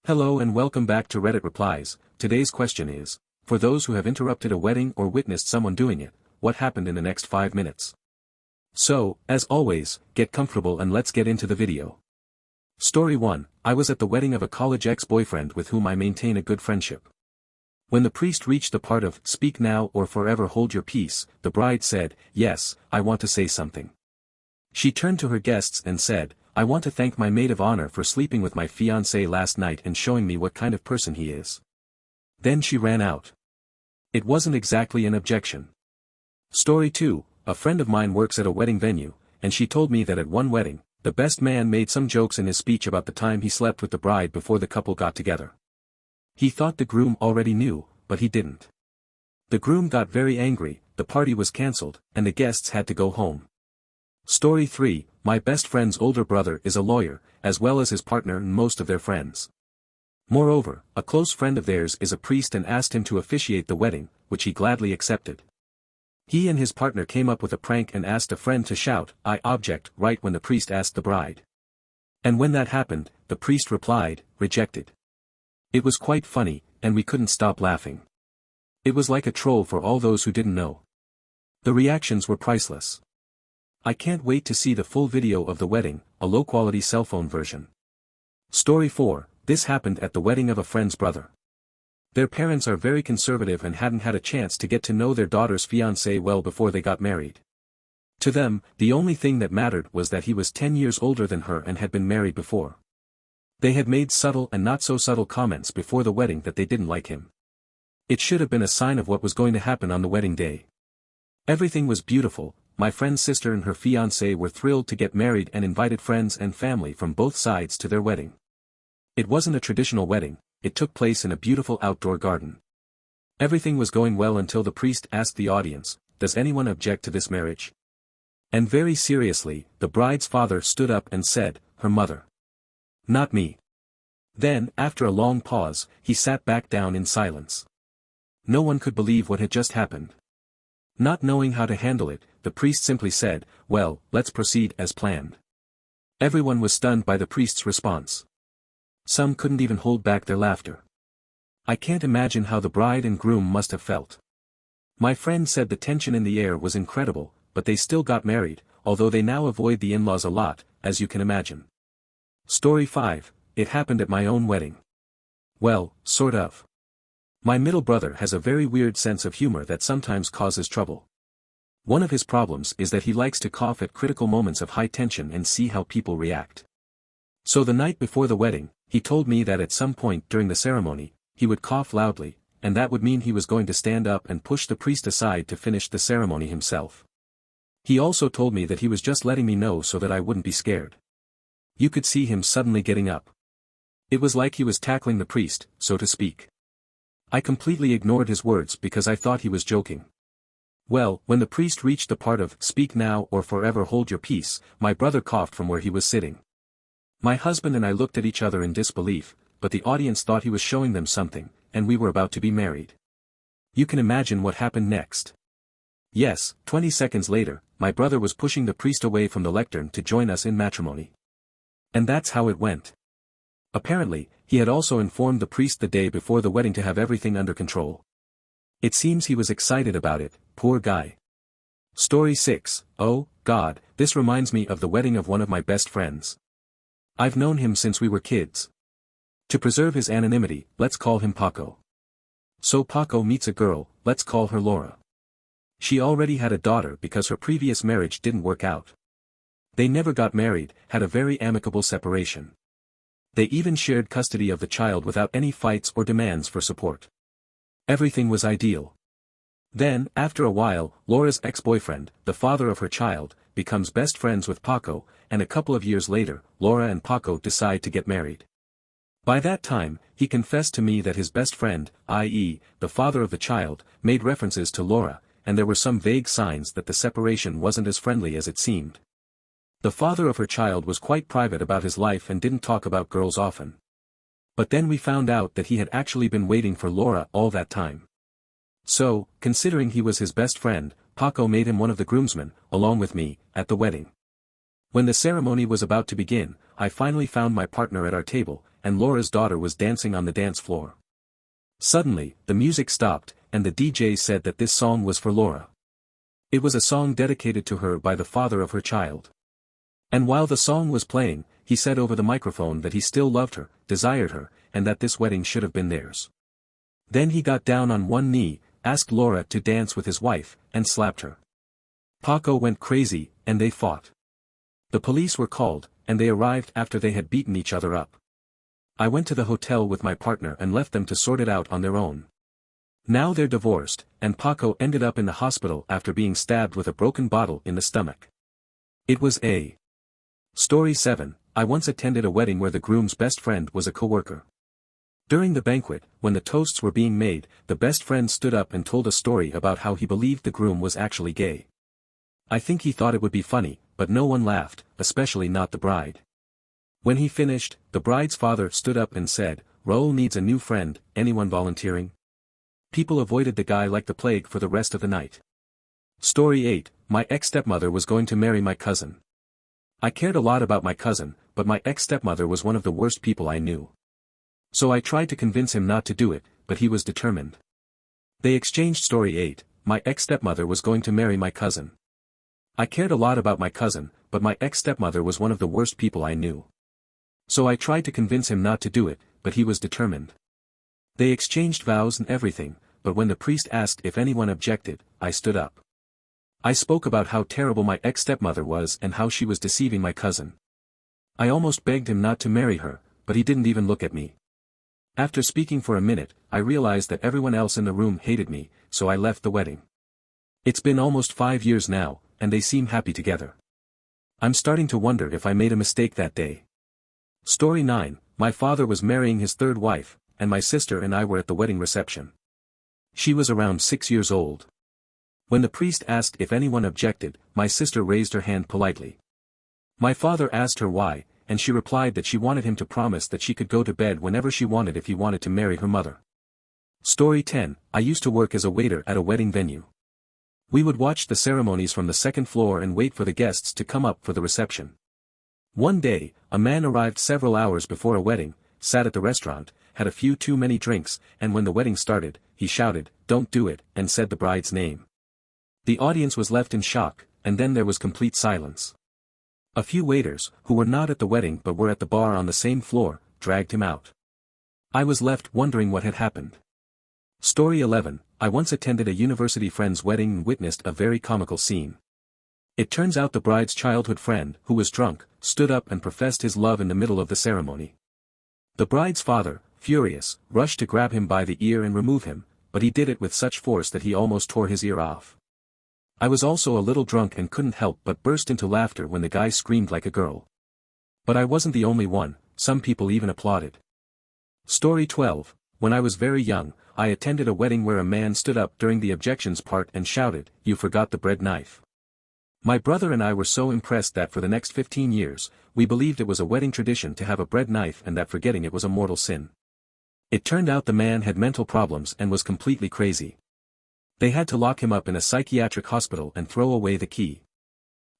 Hello and welcome back to Reddit Replies. Today's question is, for those who have interrupted a wedding or witnessed someone doing it, what happened in the next 5 minutes? So, as always, get comfortable and let's get into the video. Story 1, I was at the wedding of a college ex-boyfriend with whom I maintain a good friendship. When the priest reached the part of, "Speak now or forever hold your peace," the bride said, "Yes, I want to say something." She turned to her guests and said, "I want to thank my maid of honor for sleeping with my fiancé last night and showing me what kind of person he is." Then she ran out. It wasn't exactly an objection. Story 2, a friend of mine works at a wedding venue, and she told me that at one wedding, the best man made some jokes in his speech about the time he slept with the bride before the couple got together. He thought the groom already knew, but he didn't. The groom got very angry, the party was cancelled, and the guests had to go home. Story 3, my best friend's older brother is a lawyer, as well as his partner and most of their friends. Moreover, a close friend of theirs is a priest and asked him to officiate the wedding, which he gladly accepted. He and his partner came up with a prank and asked a friend to shout, "I object," right when the priest asked the bride. And when that happened, the priest replied, "Rejected." It was quite funny, and we couldn't stop laughing. It was like a troll for all those who didn't know. The reactions were priceless. I can't wait to see the full video of the wedding, a low-quality cell phone version. Story 4, this happened at the wedding of a friend's brother. Their parents are very conservative and hadn't had a chance to get to know their daughter's fiancé well before they got married. To them, the only thing that mattered was that he was 10 years older than her and had been married before. They had made subtle and not-so-subtle comments before the wedding that they didn't like him. It should have been a sign of what was going to happen on the wedding day. Everything was beautiful. My friend's sister and her fiancé were thrilled to get married and invited friends and family from both sides to their wedding. It wasn't a traditional wedding, it took place in a beautiful outdoor garden. Everything was going well until the priest asked the audience, "Does anyone object to this marriage?" And very seriously, the bride's father stood up and said, "Her mother." "Not me." Then, after a long pause, he sat back down in silence. No one could believe what had just happened. Not knowing how to handle it, the priest simply said, "Well, let's proceed as planned." Everyone was stunned by the priest's response. Some couldn't even hold back their laughter. I can't imagine how the bride and groom must have felt. My friend said the tension in the air was incredible, but they still got married, although they now avoid the in-laws a lot, as you can imagine. Story 5, it happened at my own wedding. Well, sort of. My middle brother has a very weird sense of humor that sometimes causes trouble. One of his problems is that he likes to cough at critical moments of high tension and see how people react. So the night before the wedding, he told me that at some point during the ceremony, he would cough loudly, and that would mean he was going to stand up and push the priest aside to finish the ceremony himself. He also told me that he was just letting me know so that I wouldn't be scared. You could see him suddenly getting up. It was like he was tackling the priest, so to speak. I completely ignored his words because I thought he was joking. Well, when the priest reached the part of, "Speak now or forever hold your peace," my brother coughed from where he was sitting. My husband and I looked at each other in disbelief, but the audience thought he was showing them something, and we were about to be married. You can imagine what happened next. Yes, 20 seconds later, my brother was pushing the priest away from the lectern to join us in matrimony. And that's how it went. Apparently, he had also informed the priest the day before the wedding to have everything under control. It seems he was excited about it, poor guy. Story 6, oh, God, this reminds me of the wedding of one of my best friends. I've known him since we were kids. To preserve his anonymity, let's call him Paco. So Paco meets a girl, let's call her Laura. She already had a daughter because her previous marriage didn't work out. They never got married, had a very amicable separation. They even shared custody of the child without any fights or demands for support. Everything was ideal. Then, after a while, Laura's ex-boyfriend, the father of her child, becomes best friends with Paco, and a couple of years later, Laura and Paco decide to get married. By that time, he confessed to me that his best friend, i.e., the father of the child, made references to Laura, and there were some vague signs that the separation wasn't as friendly as it seemed. The father of her child was quite private about his life and didn't talk about girls often. But then we found out that he had actually been waiting for Laura all that time. So, considering he was his best friend, Paco made him one of the groomsmen, along with me, at the wedding. When the ceremony was about to begin, I finally found my partner at our table, and Laura's daughter was dancing on the dance floor. Suddenly, the music stopped, and the DJ said that this song was for Laura. It was a song dedicated to her by the father of her child. And while the song was playing, he said over the microphone that he still loved her, desired her, and that this wedding should have been theirs. Then he got down on one knee, asked Laura to dance with his wife, and slapped her. Paco went crazy, and they fought. The police were called, and they arrived after they had beaten each other up. I went to the hotel with my partner and left them to sort it out on their own. Now they're divorced, and Paco ended up in the hospital after being stabbed with a broken bottle in the stomach. It was a Story 7. I once attended a wedding where the groom's best friend was a co-worker. During the banquet, when the toasts were being made, the best friend stood up and told a story about how he believed the groom was actually gay. I think he thought it would be funny, but no one laughed, especially not the bride. When he finished, the bride's father stood up and said, "Raul needs a new friend, anyone volunteering?" People avoided the guy like the plague for the rest of the night. Story 8. My ex-stepmother was going to marry my cousin. I cared a lot about my cousin, but my ex-stepmother was one of the worst people I knew. So I tried to convince him not to do it, but he was determined. They exchanged. Story 8. My ex-stepmother was going to marry my cousin. I cared a lot about my cousin, but my ex-stepmother was one of the worst people I knew. So I tried to convince him not to do it, but he was determined. They exchanged vows and everything, but when the priest asked if anyone objected, I stood up. I spoke about how terrible my ex-stepmother was and how she was deceiving my cousin. I almost begged him not to marry her, but he didn't even look at me. After speaking for a minute, I realized that everyone else in the room hated me, so I left the wedding. It's been almost 5 years now, and they seem happy together. I'm starting to wonder if I made a mistake that day. Story 9. My father was marrying his third wife, and my sister and I were at the wedding reception. She was around 6 years old. When the priest asked if anyone objected, my sister raised her hand politely. My father asked her why, and she replied that she wanted him to promise that she could go to bed whenever she wanted if he wanted to marry her mother. Story 10. I used to work as a waiter at a wedding venue. We would watch the ceremonies from the second floor and wait for the guests to come up for the reception. One day, a man arrived several hours before a wedding, sat at the restaurant, had a few too many drinks, and when the wedding started, he shouted, "Don't do it," and said the bride's name. The audience was left in shock, and then there was complete silence. A few waiters, who were not at the wedding but were at the bar on the same floor, dragged him out. I was left wondering what had happened. Story 11. I once attended a university friend's wedding and witnessed a very comical scene. It turns out the bride's childhood friend, who was drunk, stood up and professed his love in the middle of the ceremony. The bride's father, furious, rushed to grab him by the ear and remove him, but he did it with such force that he almost tore his ear off. I was also a little drunk and couldn't help but burst into laughter when the guy screamed like a girl. But I wasn't the only one, some people even applauded. Story 12. When I was very young, I attended a wedding where a man stood up during the objections part and shouted, "You forgot the bread knife." My brother and I were so impressed that for the next 15 years, we believed it was a wedding tradition to have a bread knife and that forgetting it was a mortal sin. It turned out the man had mental problems and was completely crazy. They had to lock him up in a psychiatric hospital and throw away the key.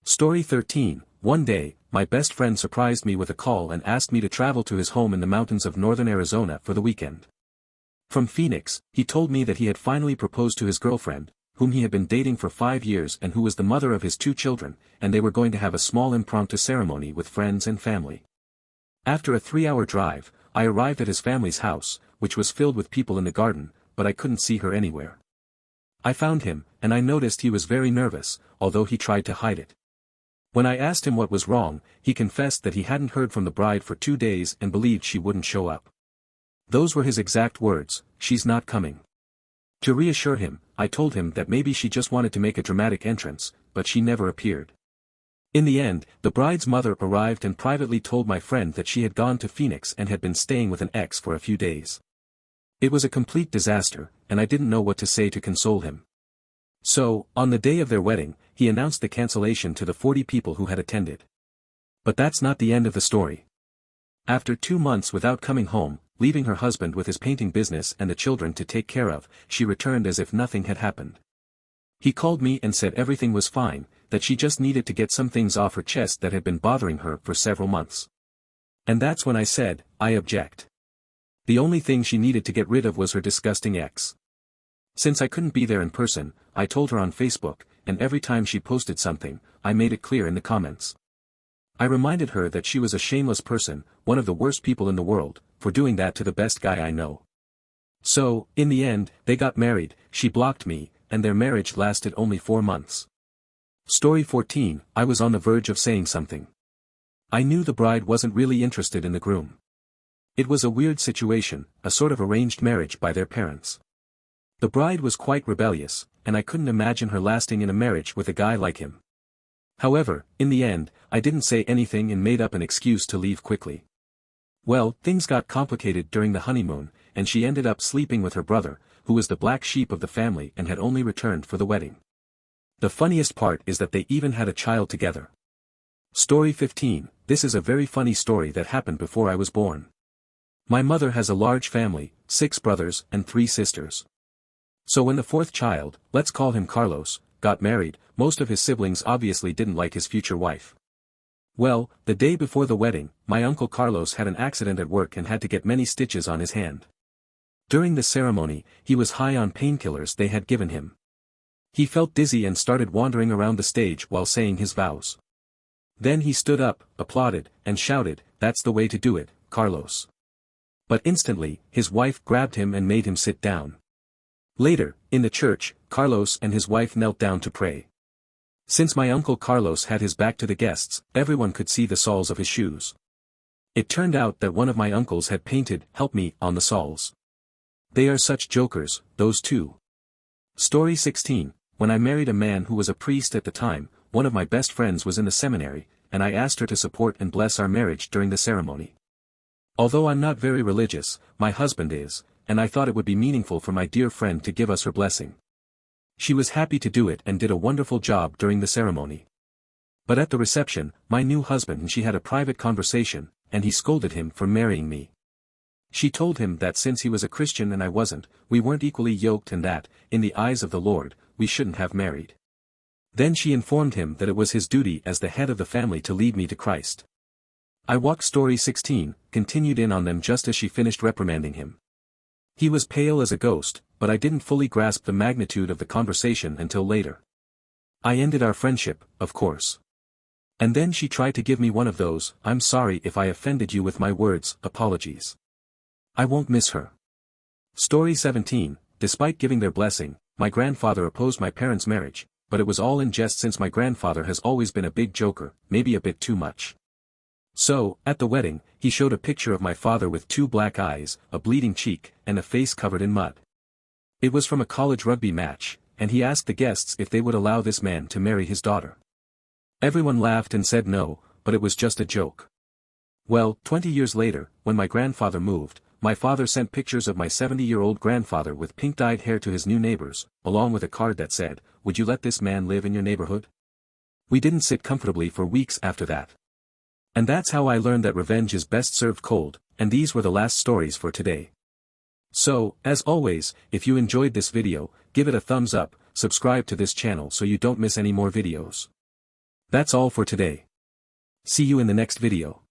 Story 13. One day, my best friend surprised me with a call and asked me to travel to his home in the mountains of northern Arizona for the weekend. From Phoenix, he told me that he had finally proposed to his girlfriend, whom he had been dating for 5 years and who was the mother of his 2 children, and they were going to have a small impromptu ceremony with friends and family. After a 3-hour drive, I arrived at his family's house, which was filled with people in the garden, but I couldn't see her anywhere. I found him, and I noticed he was very nervous, although he tried to hide it. When I asked him what was wrong, he confessed that he hadn't heard from the bride for 2 days and believed she wouldn't show up. Those were his exact words, "She's not coming." To reassure him, I told him that maybe she just wanted to make a dramatic entrance, but she never appeared. In the end, the bride's mother arrived and privately told my friend that she had gone to Phoenix and had been staying with an ex for a few days. It was a complete disaster, and I didn't know what to say to console him. So, on the day of their wedding, he announced the cancellation to the 40 people who had attended. But that's not the end of the story. After 2 months without coming home, leaving her husband with his painting business and the children to take care of, she returned as if nothing had happened. He called me and said everything was fine, that she just needed to get some things off her chest that had been bothering her for several months. And that's when I said, I object. The only thing she needed to get rid of was her disgusting ex. Since I couldn't be there in person, I told her on Facebook, and every time she posted something, I made it clear in the comments. I reminded her that she was a shameless person, one of the worst people in the world, for doing that to the best guy I know. So, in the end, they got married, she blocked me, and their marriage lasted only 4 months. Story 14, I was on the verge of saying something. I knew the bride wasn't really interested in the groom. It was a weird situation, a sort of arranged marriage by their parents. The bride was quite rebellious, and I couldn't imagine her lasting in a marriage with a guy like him. However, in the end, I didn't say anything and made up an excuse to leave quickly. Well, things got complicated during the honeymoon, and she ended up sleeping with her brother, who was the black sheep of the family and had only returned for the wedding. The funniest part is that they even had a child together. Story 15, this is a very funny story that happened before I was born. My mother has a large family, 6 brothers and 3 sisters. So when the 4th child, let's call him Carlos, got married, most of his siblings obviously didn't like his future wife. Well, the day before the wedding, my uncle Carlos had an accident at work and had to get many stitches on his hand. During the ceremony, he was high on painkillers they had given him. He felt dizzy and started wandering around the stage while saying his vows. Then he stood up, applauded, and shouted, "That's the way to do it, Carlos." But instantly, his wife grabbed him and made him sit down. Later, in the church, Carlos and his wife knelt down to pray. Since my uncle Carlos had his back to the guests, everyone could see the soles of his shoes. It turned out that one of my uncles had painted, "Help me," on the soles. They are such jokers, those two. Story 16, when I married a man who was a priest at the time, one of my best friends was in the seminary, and I asked her to support and bless our marriage during the ceremony. Although I'm not very religious, my husband is, and I thought it would be meaningful for my dear friend to give us her blessing. She was happy to do it and did a wonderful job during the ceremony. But at the reception, my new husband and she had a private conversation, and he scolded him for marrying me. She told him that since he was a Christian and I wasn't, we weren't equally yoked and that, in the eyes of the Lord, we shouldn't have married. Then she informed him that it was his duty as the head of the family to lead me to Christ. I walked Story 16, continued in on them just as she finished reprimanding him. He was pale as a ghost, but I didn't fully grasp the magnitude of the conversation until later. I ended our friendship, of course. And then she tried to give me one of those, "I'm sorry if I offended you with my words," apologies. I won't miss her. Story 17, despite giving their blessing, my grandfather opposed my parents' marriage, but it was all in jest since my grandfather has always been a big joker, maybe a bit too much. So, at the wedding, he showed a picture of my father with 2 black eyes, a bleeding cheek, and a face covered in mud. It was from a college rugby match, and he asked the guests if they would allow this man to marry his daughter. Everyone laughed and said no, but it was just a joke. Well, 20 years later, when my grandfather moved, my father sent pictures of my 70-year-old grandfather with pink-dyed hair to his new neighbors, along with a card that said, "Would you let this man live in your neighborhood?" We didn't sit comfortably for weeks after that. And that's how I learned that revenge is best served cold, and these were the last stories for today. So, as always, if you enjoyed this video, give it a thumbs up, subscribe to this channel so you don't miss any more videos. That's all for today. See you in the next video.